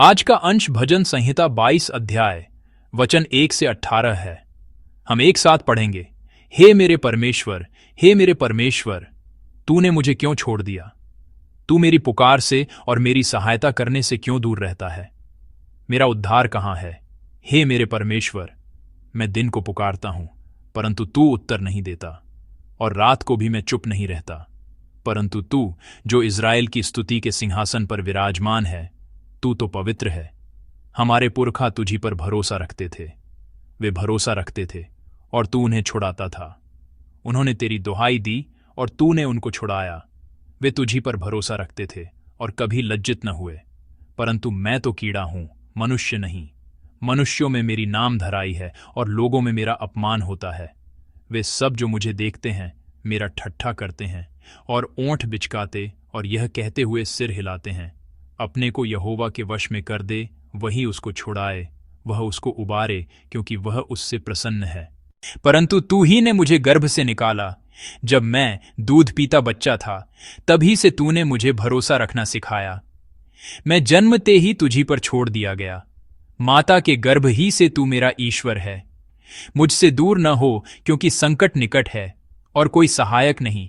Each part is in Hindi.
आज का अंश भजन संहिता 22 अध्याय वचन 1 से 18 है। हम एक साथ पढ़ेंगे। हे मेरे परमेश्वर, हे मेरे परमेश्वर, तूने मुझे क्यों छोड़ दिया? तू मेरी पुकार से और मेरी सहायता करने से क्यों दूर रहता है? मेरा उद्धार कहाँ है? हे मेरे परमेश्वर, मैं दिन को पुकारता हूं परंतु तू उत्तर नहीं देता, और रात को भी मैं चुप नहीं रहता। परंतु तू जो इज़राइल की स्तुति के सिंहासन पर विराजमान है, तू तो पवित्र है। हमारे पुरखा तुझी पर भरोसा रखते थे, वे भरोसा रखते थे और तू उन्हें छुड़ाता था। उन्होंने तेरी दुहाई दी और तूने उनको छुड़ाया। वे तुझी पर भरोसा रखते थे और कभी लज्जित न हुए। परंतु मैं तो कीड़ा हूं, मनुष्य नहीं। मनुष्यों में मेरी नाम धराई है और लोगों में मेरा अपमान होता है। वे सब जो मुझे देखते हैं मेरा ठट्ठा करते हैं और ओंठ बिचकाते और यह कहते हुए सिर हिलाते हैं, अपने को यहोवा के वश में कर दे, वही उसको छुड़ाए, वह उसको उबारे, क्योंकि वह उससे प्रसन्न है। परंतु तू ही ने मुझे गर्भ से निकाला, जब मैं दूध पीता बच्चा था, तभी से तूने मुझे भरोसा रखना सिखाया। मैं जन्मते ही तुझी पर छोड़ दिया गया, माता के गर्भ ही से तू मेरा ईश्वर है। मुझसे दूर न हो, क्योंकि संकट निकट है और कोई सहायक नहीं।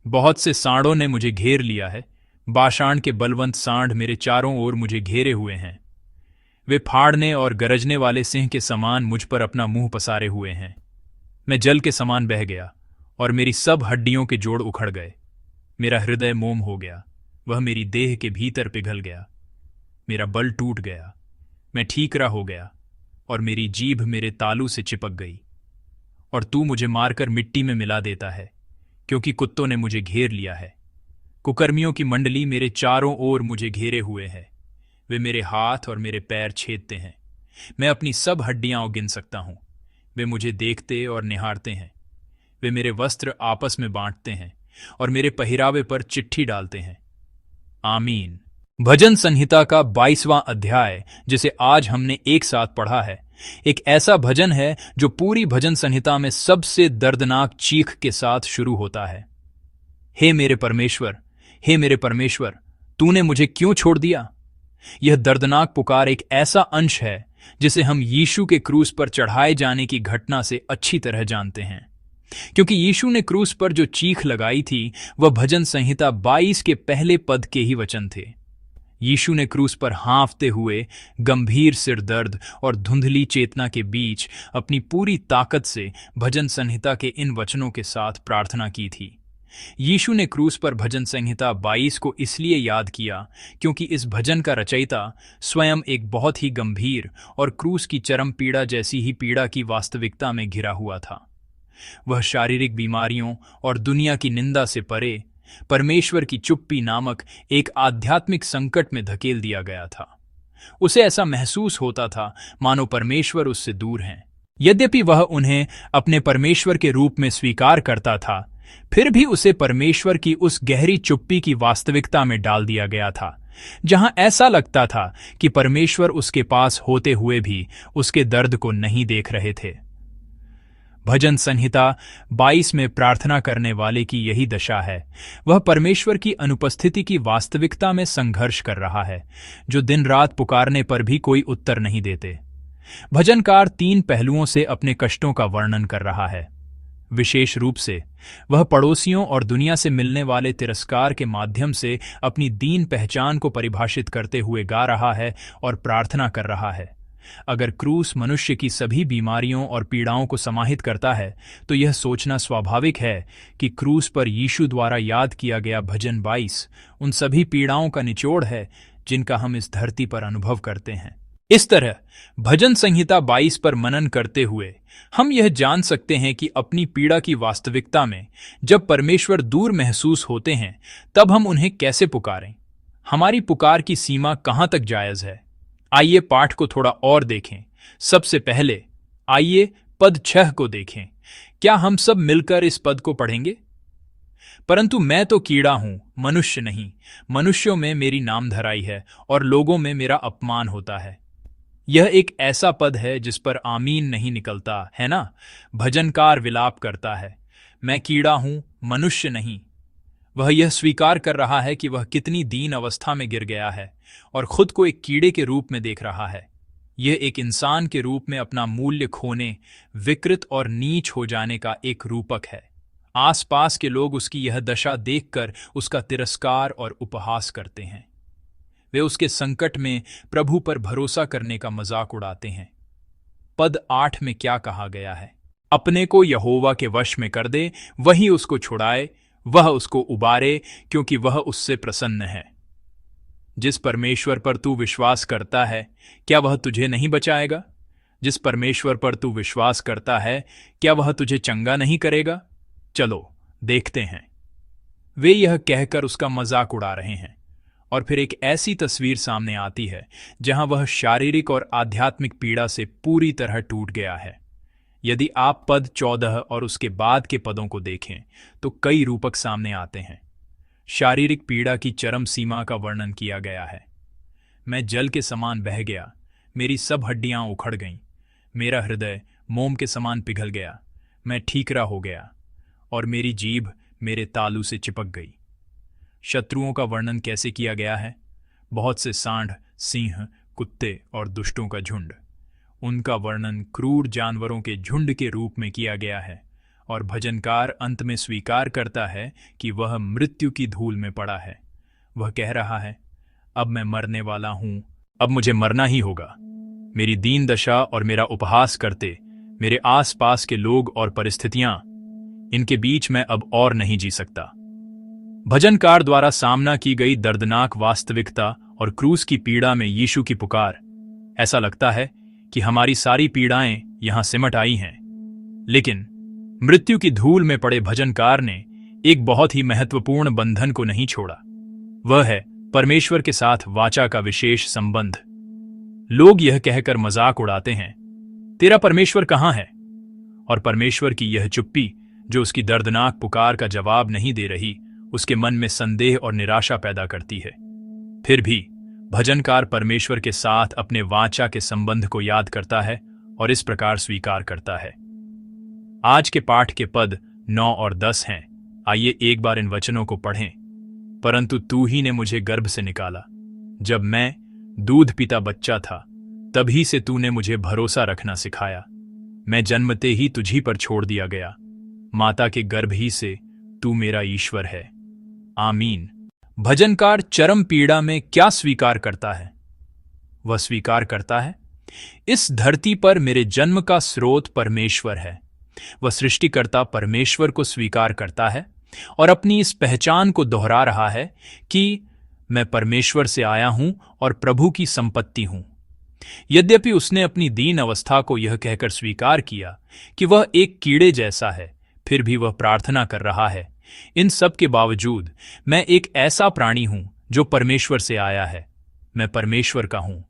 बहुत से सांडों ने मुझे घेर लिया है, बाशान के बलवंत सांड मेरे चारों ओर मुझे घेरे हुए हैं। वे फाड़ने और गरजने वाले सिंह के समान मुझ पर अपना मुंह पसारे हुए हैं। मैं जल के समान बह गया और मेरी सब हड्डियों के जोड़ उखड़ गए। मेरा हृदय मोम हो गया, वह मेरी देह के भीतर पिघल गया। मेरा बल टूट गया, मैं ठीकरा हो गया और मेरी जीभ मेरे तालू से चिपक गई। और तू मुझे मारकर मिट्टी में मिला देता है, क्योंकि कुत्तों ने मुझे घेर लिया है। कुकर्मियों की मंडली मेरे चारों ओर मुझे घेरे हुए है। वे मेरे हाथ और मेरे पैर छेदते हैं। मैं अपनी सब हड्डियां गिन सकता हूं। वे मुझे देखते और निहारते हैं। वे मेरे वस्त्र आपस में बांटते हैं और मेरे पहिरावे पर चिट्ठी डालते हैं। आमीन। भजन संहिता का 22वां अध्याय, जिसे आज हमने एक साथ पढ़ा है, एक ऐसा भजन है जो पूरी भजन संहिता में सबसे दर्दनाक चीख के साथ शुरू होता है। हे मेरे परमेश्वर, हे मेरे परमेश्वर, तूने मुझे क्यों छोड़ दिया? यह दर्दनाक पुकार एक ऐसा अंश है जिसे हम यीशु के क्रूस पर चढ़ाए जाने की घटना से अच्छी तरह जानते हैं, क्योंकि यीशु ने क्रूस पर जो चीख लगाई थी वह भजन संहिता 22 के पहले पद के ही वचन थे। यीशु ने क्रूस पर हाँफते हुए, गंभीर सिर दर्द और धुंधली चेतना के बीच अपनी पूरी ताकत से भजन संहिता के इन वचनों के साथ प्रार्थना की थी। यीशु ने क्रूस पर भजन संहिता 22 को इसलिए याद किया क्योंकि इस भजन का रचयिता स्वयं एक बहुत ही गंभीर और क्रूस की चरम पीड़ा जैसी ही पीड़ा की वास्तविकता में घिरा हुआ था। वह शारीरिक बीमारियों और दुनिया की निंदा से परे परमेश्वर की चुप्पी नामक एक आध्यात्मिक संकट में धकेल दिया गया था। उसे ऐसा महसूस होता था मानो परमेश्वर उससे दूर हैं। यद्यपि वह उन्हें अपने परमेश्वर के रूप में स्वीकार करता था, फिर भी उसे परमेश्वर की उस गहरी चुप्पी की वास्तविकता में डाल दिया गया था, जहां ऐसा लगता था कि परमेश्वर उसके पास होते हुए भी उसके दर्द को नहीं देख रहे थे। भजन संहिता 22 में प्रार्थना करने वाले की यही दशा है। वह परमेश्वर की अनुपस्थिति की वास्तविकता में संघर्ष कर रहा है, जो दिन रात पुकारने पर भी कोई उत्तर नहीं देते। भजनकार 3 पहलुओं से अपने कष्टों का वर्णन कर रहा है। विशेष रूप से वह पड़ोसियों और दुनिया से मिलने वाले तिरस्कार के माध्यम से अपनी दीन पहचान को परिभाषित करते हुए गा रहा है और प्रार्थना कर रहा है। अगर क्रूस मनुष्य की सभी बीमारियों और पीड़ाओं को समाहित करता है, तो यह सोचना स्वाभाविक है कि क्रूस पर यीशु द्वारा याद किया गया भजन 22 उन सभी पीड़ाओं का निचोड़ है जिनका हम इस धरती पर अनुभव करते हैं। इस तरह भजन संहिता 22 पर मनन करते हुए हम यह जान सकते हैं कि अपनी पीड़ा की वास्तविकता में जब परमेश्वर दूर महसूस होते हैं, तब हम उन्हें कैसे पुकारें। हमारी पुकार की सीमा कहां तक जायज है? आइए पाठ को थोड़ा और देखें। सबसे पहले आइए पद 6 को देखें। क्या हम सब मिलकर इस पद को पढ़ेंगे? परंतु मैं तो कीड़ा हूं, मनुष्य नहीं। मनुष्यों में मेरी नाम धराई है और लोगों में मेरा अपमान होता है। यह एक ऐसा पद है जिस पर आमीन नहीं निकलता है ना। भजनकार विलाप करता है, मैं कीड़ा हूं, मनुष्य नहीं। वह यह स्वीकार कर रहा है कि वह कितनी दीन अवस्था में गिर गया है और खुद को एक कीड़े के रूप में देख रहा है। यह एक इंसान के रूप में अपना मूल्य खोने, विकृत और नीच हो जाने का एक रूपक है। आसपास के लोग उसकी यह दशा देखकर उसका तिरस्कार और उपहास करते हैं। वे उसके संकट में प्रभु पर भरोसा करने का मजाक उड़ाते हैं। पद 8 में क्या कहा गया है? अपने को यहोवा के वश में कर दे, वही उसको छुड़ाए, वह उसको उबारे, क्योंकि वह उससे प्रसन्न है। जिस परमेश्वर पर तू विश्वास करता है, क्या वह तुझे नहीं बचाएगा? जिस परमेश्वर पर तू विश्वास करता है, क्या वह तुझे चंगा नहीं करेगा? चलो देखते हैं। वे यह कहकर उसका मजाक उड़ा रहे हैं और फिर एक ऐसी तस्वीर सामने आती है जहां वह शारीरिक और आध्यात्मिक पीड़ा से पूरी तरह टूट गया है। यदि आप पद 14 और उसके बाद के पदों को देखें तो कई रूपक सामने आते हैं। शारीरिक पीड़ा की चरम सीमा का वर्णन किया गया है। मैं जल के समान बह गया, मेरी सब हड्डियां उखड़ गईं, मेरा हृदय मोम के समान पिघल गया, मैं ठीकरा हो गया और मेरी जीभ मेरे तालू से चिपक गई। शत्रुओं का वर्णन कैसे किया गया है? बहुत से सांड, सिंह, कुत्ते और दुष्टों का झुंड। उनका वर्णन क्रूर जानवरों के झुंड के रूप में किया गया है और भजनकार अंत में स्वीकार करता है कि वह मृत्यु की धूल में पड़ा है। वह कह रहा है, अब मैं मरने वाला हूं, अब मुझे मरना ही होगा। मेरी दीन दशा और मेरा उपहास करते मेरे आसपास के लोग और परिस्थितियां, इनके बीच मैं अब और नहीं जी सकता। भजनकार द्वारा सामना की गई दर्दनाक वास्तविकता और क्रूस की पीड़ा में यीशु की पुकार, ऐसा लगता है कि हमारी सारी पीड़ाएं यहां सिमट आई हैं। लेकिन मृत्यु की धूल में पड़े भजनकार ने एक बहुत ही महत्वपूर्ण बंधन को नहीं छोड़ा। वह है परमेश्वर के साथ वाचा का विशेष संबंध। लोग यह कहकर मजाक उड़ाते हैं, तेरा परमेश्वर कहां है? और परमेश्वर की यह चुप्पी जो उसकी दर्दनाक पुकार का जवाब नहीं दे रही, उसके मन में संदेह और निराशा पैदा करती है। फिर भी भजनकार परमेश्वर के साथ अपने वाचा के संबंध को याद करता है और इस प्रकार स्वीकार करता है। आज के पाठ के पद 9 और 10 हैं। आइए एक बार इन वचनों को पढ़ें। परंतु तू ही ने मुझे गर्भ से निकाला, जब मैं दूध पीता बच्चा था, तभी से तूने मुझे भरोसा रखना सिखाया। मैं जन्मते ही तुझी पर छोड़ दिया गया, माता के गर्भ ही से तू मेरा ईश्वर है। आमीन। भजनकार चरम पीड़ा में क्या स्वीकार करता है? वह स्वीकार करता है, इस धरती पर मेरे जन्म का स्रोत परमेश्वर है। वह सृष्टिकर्ता परमेश्वर को स्वीकार करता है और अपनी इस पहचान को दोहरा रहा है कि मैं परमेश्वर से आया हूं और प्रभु की संपत्ति हूं। यद्यपि उसने अपनी दीन अवस्था को यह कहकर स्वीकार किया कि वह एक कीड़े जैसा है, फिर भी वह प्रार्थना कर रहा है, इन सब के बावजूद मैं एक ऐसा प्राणी हूं जो परमेश्वर से आया है, मैं परमेश्वर का हूं।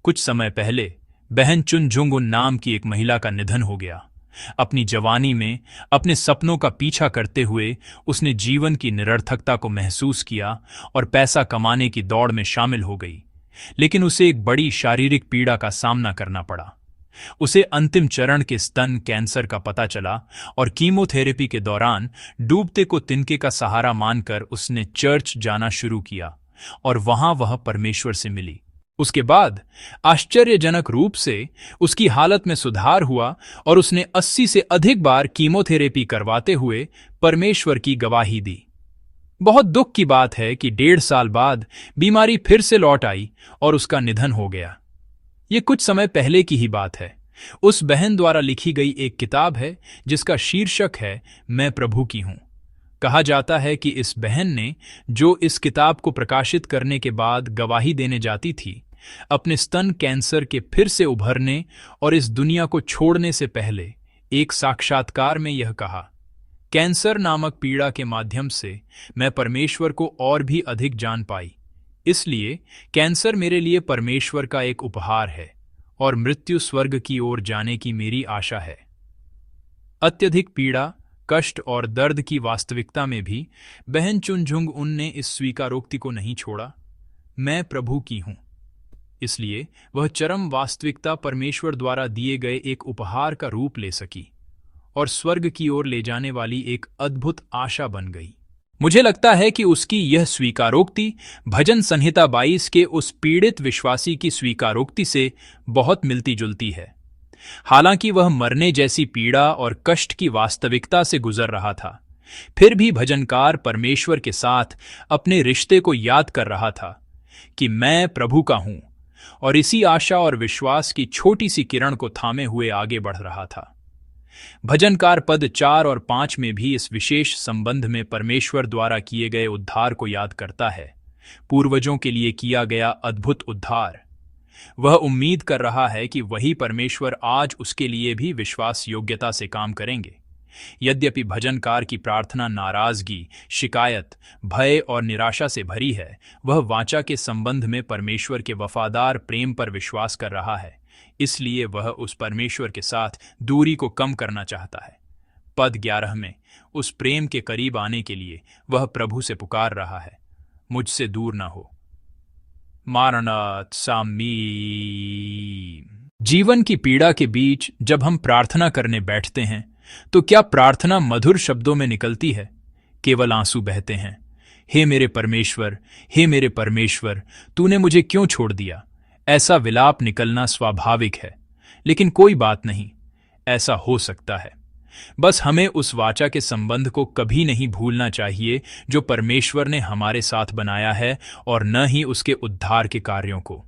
कुछ समय पहले बहन चुन झुंगुन नाम की एक महिला का निधन हो गया। अपनी जवानी में अपने सपनों का पीछा करते हुए उसने जीवन की निरर्थकता को महसूस किया और पैसा कमाने की दौड़ में शामिल हो गई। लेकिन उसे एक बड़ी शारीरिक पीड़ा का सामना करना पड़ा। उसे अंतिम चरण के स्तन कैंसर का पता चला और कीमोथेरेपी के दौरान डूबते को तिनके का सहारा मानकर उसने चर्च जाना शुरू किया और वहां वह परमेश्वर से मिली। उसके बाद आश्चर्यजनक रूप से उसकी हालत में सुधार हुआ और उसने 80 से अधिक बार कीमोथेरेपी करवाते हुए परमेश्वर की गवाही दी। बहुत दुख की बात है कि 1.5 साल बाद बीमारी फिर से लौट आई और उसका निधन हो गया। ये कुछ समय पहले की ही बात है। उस बहन द्वारा लिखी गई एक किताब है जिसका शीर्षक है मैं प्रभु की हूं। कहा जाता है कि इस बहन ने, जो इस किताब को प्रकाशित करने के बाद गवाही देने जाती थी, अपने स्तन कैंसर के फिर से उभरने और इस दुनिया को छोड़ने से पहले एक साक्षात्कार में यह कहा, कैंसर नामक पीड़ा के माध्यम से मैं परमेश्वर को और भी अधिक जान पाई। इसलिए कैंसर मेरे लिए परमेश्वर का एक उपहार है और मृत्यु स्वर्ग की ओर जाने की मेरी आशा है। अत्यधिक पीड़ा, कष्ट और दर्द की वास्तविकता में भी बहन चुनझुंग उन ने इस स्वीकारोक्ति को नहीं छोड़ा, मैं प्रभु की हूं। इसलिए वह चरम वास्तविकता परमेश्वर द्वारा दिए गए एक उपहार का रूप ले सकी और स्वर्ग की ओर ले जाने वाली एक अद्भुत आशा बन गई। मुझे लगता है कि उसकी यह स्वीकारोक्ति भजन संहिता 22 के उस पीड़ित विश्वासी की स्वीकारोक्ति से बहुत मिलती जुलती है। हालांकि वह मरने जैसी पीड़ा और कष्ट की वास्तविकता से गुजर रहा था, फिर भी भजनकार परमेश्वर के साथ अपने रिश्ते को याद कर रहा था कि मैं प्रभु का हूं, और इसी आशा और विश्वास की छोटी सी किरण को थामे हुए आगे बढ़ रहा था। भजनकार पद 4 और 5 में भी इस विशेष संबंध में परमेश्वर द्वारा किए गए उद्धार को याद करता है, पूर्वजों के लिए किया गया अद्भुत उद्धार। वह उम्मीद कर रहा है कि वही परमेश्वर आज उसके लिए भी विश्वास योग्यता से काम करेंगे। यद्यपि भजनकार की प्रार्थना नाराजगी, शिकायत, भय और निराशा से भरी है, वह वाचा के संबंध में परमेश्वर के वफादार प्रेम पर विश्वास कर रहा है, इसलिए वह उस परमेश्वर के साथ दूरी को कम करना चाहता है। पद 11 में उस प्रेम के करीब आने के लिए वह प्रभु से पुकार रहा है, मुझसे दूर ना हो। मारनाथ सामी। जीवन की पीड़ा के बीच जब हम प्रार्थना करने बैठते हैं तो क्या प्रार्थना मधुर शब्दों में निकलती है? केवल आंसू बहते हैं। हे मेरे परमेश्वर, हे मेरे परमेश्वर, तूने मुझे क्यों छोड़ दिया? ऐसा विलाप निकलना स्वाभाविक है, लेकिन कोई बात नहीं, ऐसा हो सकता है। बस हमें उस वाचा के संबंध को कभी नहीं भूलना चाहिए जो परमेश्वर ने हमारे साथ बनाया है, और न ही उसके उद्धार के कार्यों को।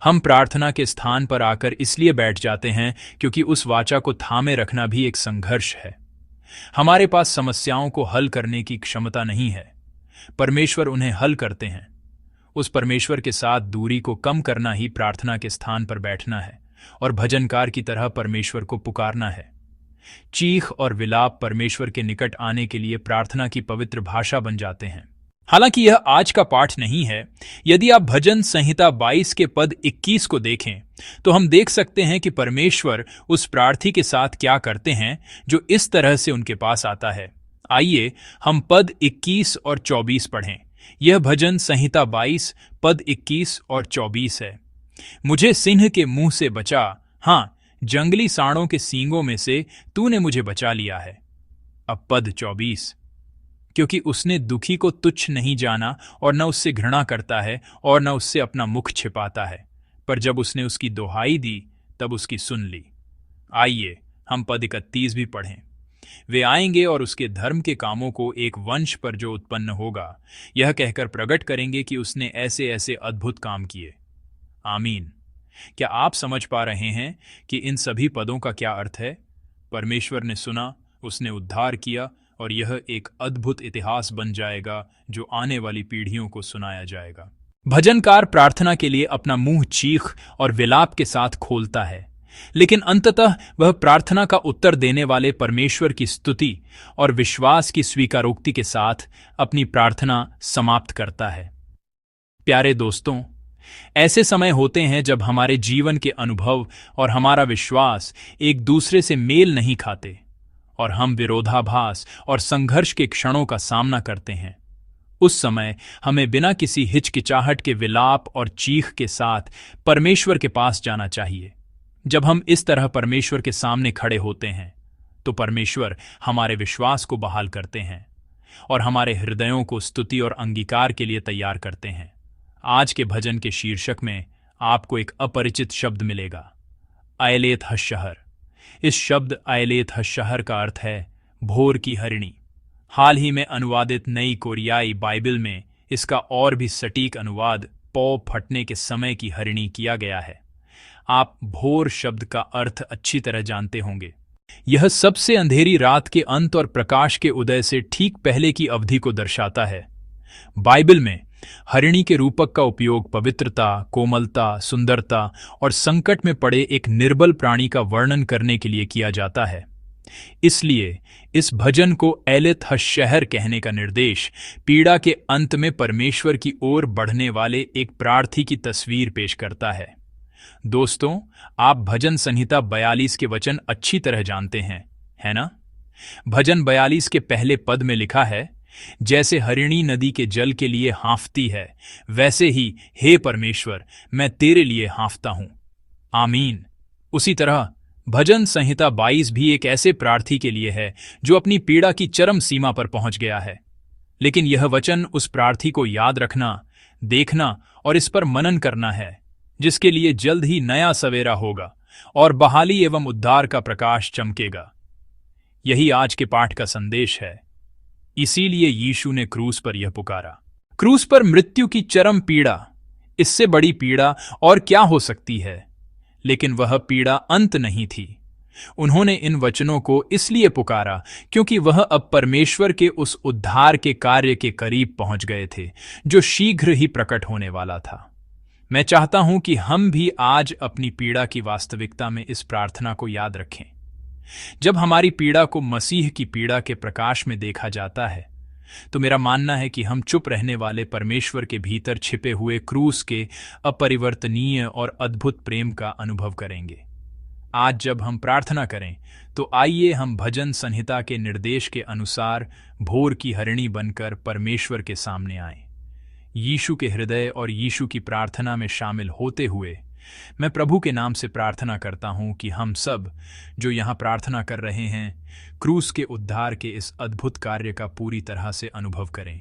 हम प्रार्थना के स्थान पर आकर इसलिए बैठ जाते हैं क्योंकि उस वाचा को थामे रखना भी एक संघर्ष है। हमारे पास समस्याओं को हल करने की क्षमता नहीं है, परमेश्वर उन्हें हल करते हैं। उस परमेश्वर के साथ दूरी को कम करना ही प्रार्थना के स्थान पर बैठना है और भजनकार की तरह परमेश्वर को पुकारना है। चीख और विलाप परमेश्वर के निकट आने के लिए प्रार्थना की पवित्र भाषा बन जाते हैं। हालांकि यह आज का पाठ नहीं है। यदि आप भजन संहिता 22 के पद 21 को देखें तो हम देख सकते हैं कि परमेश्वर उस प्रार्थी के साथ क्या करते हैं जो इस तरह से उनके पास आता है। आइए हम पद 21 और 24 पढ़ें। यह भजन संहिता 22 पद 21 और 24 है। मुझे सिंह के मुंह से बचा, हाँ, जंगली सांडों के सींगों में से तूने मुझे बचा लिया है। अब पद 24, क्योंकि उसने दुखी को तुच्छ नहीं जाना और न उससे घृणा करता है और न उससे अपना मुख छिपाता है, पर जब उसने उसकी दुहाई दी तब उसकी सुन ली। आइए हम पद 31 भी पढ़ें। वे आएंगे और उसके धर्म के कामों को एक वंश पर जो उत्पन्न होगा यह कहकर प्रकट करेंगे कि उसने ऐसे ऐसे अद्भुत काम किए। आमीन। क्या आप समझ पा रहे हैं कि इन सभी पदों का क्या अर्थ है? परमेश्वर ने सुना, उसने उद्धार किया, और यह एक अद्भुत इतिहास बन जाएगा जो आने वाली पीढ़ियों को सुनाया जाएगा। भजनकार प्रार्थना के लिए अपना मुंह चीख और विलाप के साथ खोलता है, लेकिन अंततः वह प्रार्थना का उत्तर देने वाले परमेश्वर की स्तुति और विश्वास की स्वीकारोक्ति के साथ अपनी प्रार्थना समाप्त करता है। प्यारे दोस्तों, ऐसे समय होते हैं जब हमारे जीवन के अनुभव और हमारा विश्वास एक दूसरे से मेल नहीं खाते और हम विरोधाभास और संघर्ष के क्षणों का सामना करते हैं। उस समय हमें बिना किसी हिचकिचाहट के विलाप और चीख के साथ परमेश्वर के पास जाना चाहिए। जब हम इस तरह परमेश्वर के सामने खड़े होते हैं तो परमेश्वर हमारे विश्वास को बहाल करते हैं और हमारे हृदयों को स्तुति और अंगीकार के लिए तैयार करते हैं। आज के भजन के शीर्षक में आपको एक अपरिचित शब्द मिलेगा, आयलेथ हशहर। इस शब्द आयलेथ हशहर का अर्थ है भोर की हरिणी। हाल ही में अनुवादित नई कोरियाई बाइबल में इसका और भी सटीक अनुवाद पौ फटने के समय की हरिणी किया गया है। आप भोर शब्द का अर्थ अच्छी तरह जानते होंगे। यह सबसे अंधेरी रात के अंत और प्रकाश के उदय से ठीक पहले की अवधि को दर्शाता है। बाइबल में हरिणी के रूपक का उपयोग पवित्रता, कोमलता, सुंदरता और संकट में पड़े एक निर्बल प्राणी का वर्णन करने के लिए किया जाता है। इसलिए इस भजन को एलेथ हशहर कहने का निर्देश पीड़ा के अंत में परमेश्वर की ओर बढ़ने वाले एक प्रार्थी की तस्वीर पेश करता है। दोस्तों, आप भजन संहिता 42 के वचन अच्छी तरह जानते हैं, है ना? भजन 42 के पहले पद में लिखा है, जैसे हरिणी नदी के जल के लिए हाँफती है, वैसे ही हे परमेश्वर मैं तेरे लिए हाँफता हूं। आमीन। उसी तरह भजन संहिता 22 भी एक ऐसे प्रार्थी के लिए है जो अपनी पीड़ा की चरम सीमा पर पहुंच गया है। लेकिन यह वचन उस प्रार्थी को याद रखना, देखना और इस पर मनन करना है, जिसके लिए जल्द ही नया सवेरा होगा और बहाली एवं उद्धार का प्रकाश चमकेगा। यही आज के पाठ का संदेश है। इसीलिए यीशु ने क्रूस पर यह पुकारा। क्रूस पर मृत्यु की चरम पीड़ा, इससे बड़ी पीड़ा और क्या हो सकती है? लेकिन वह पीड़ा अंत नहीं थी। उन्होंने इन वचनों को इसलिए पुकारा क्योंकि वह अब परमेश्वर के उस उद्धार के कार्य के करीब पहुंच गए थे, जो शीघ्र ही प्रकट होने वाला था। मैं चाहता हूं कि हम भी आज अपनी पीड़ा की वास्तविकता में इस प्रार्थना को याद रखें। जब हमारी पीड़ा को मसीह की पीड़ा के प्रकाश में देखा जाता है, तो मेरा मानना है कि हम चुप रहने वाले परमेश्वर के भीतर छिपे हुए क्रूस के अपरिवर्तनीय और अद्भुत प्रेम का अनुभव करेंगे। आज जब हम प्रार्थना करें, तो आइए हम भजन संहिता के निर्देश के अनुसार भोर की हरिणी बनकर परमेश्वर के सामने आएं। यीशु के हृदय और यीशु की प्रार्थना में शामिल होते हुए मैं प्रभु के नाम से प्रार्थना करता हूं कि हम सब जो यहां प्रार्थना कर रहे हैं, क्रूस के उद्धार के इस अद्भुत कार्य का पूरी तरह से अनुभव करें।